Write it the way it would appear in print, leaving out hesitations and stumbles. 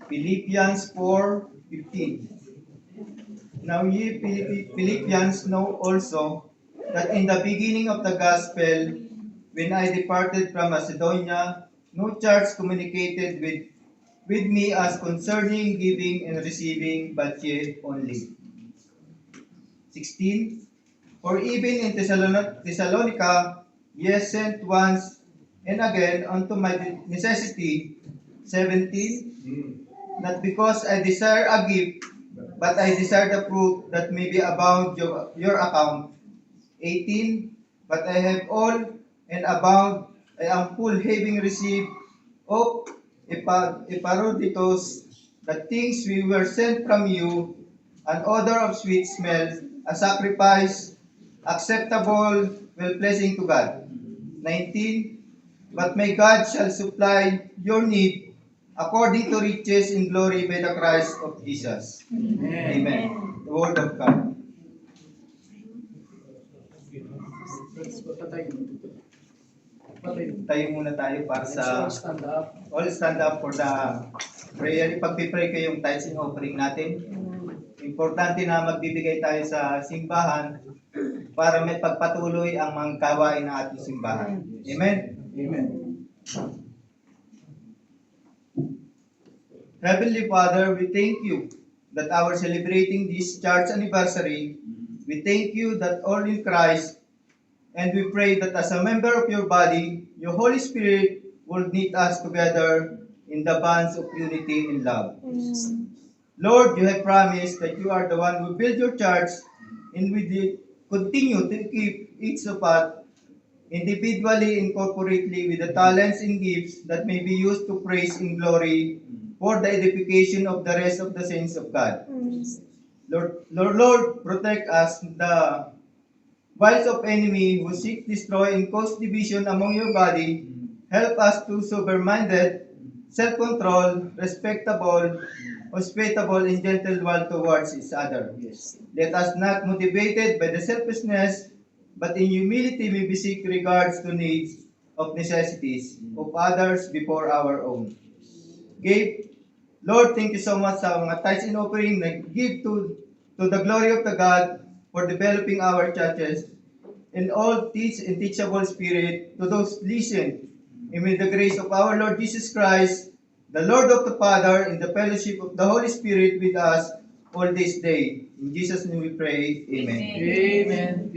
Philippians 4:15. Now ye Philippians know also that in the beginning of the gospel, when I departed from Macedonia, no church communicated with me as concerning giving and receiving, but ye only. 16. For even in Thessalonica, ye sent once and again unto my necessity. 17. Not because I desire a gift, but I desire the fruit that may be abound your account. 18. But I have all and abound, I am full, having received of Epaphroditus the things we were sent from you, an odor of sweet smell, a sacrifice acceptable, well-pleasing to God. 19. But my God shall supply your need according to riches in glory by the Christ of Jesus. Amen. The word of God. Tayo muna tayo para sa all stand up for the prayer. Pagpipray kayong tithes and offering natin. Importante na magbibigay tayo sa simbahan para may pagpatuloy ang mga gawain ng ating simbahan. Amen? Amen. Heavenly Father, we thank you that our celebrating this church anniversary, we thank you that all in Christ, and we pray that as a member of your body, your Holy Spirit will knit us together in the bonds of unity and love. Lord, you have promised that you are the one who built your church, and we continue to keep each of us individually and corporately with the talents and gifts that may be used to praise and glory for the edification of the rest of the saints of God. Lord, protect us the wiles of enemy who seek destroy and cause division among your body. Help us to sober-minded, self-control, respectable, hospitable, and gentle one towards each other. Yes. Let us not motivated by the selfishness, but in humility may seek regards to needs of necessities of others before our own. Lord, thank you so much sa mga tithes and offering na give to the glory of the God for developing our churches and all teach and teachable spirit to those listen. And with the grace of our Lord Jesus Christ, the Lord of the Father, and the fellowship of the Holy Spirit with us all this day. In Jesus' name we pray. Amen. Amen.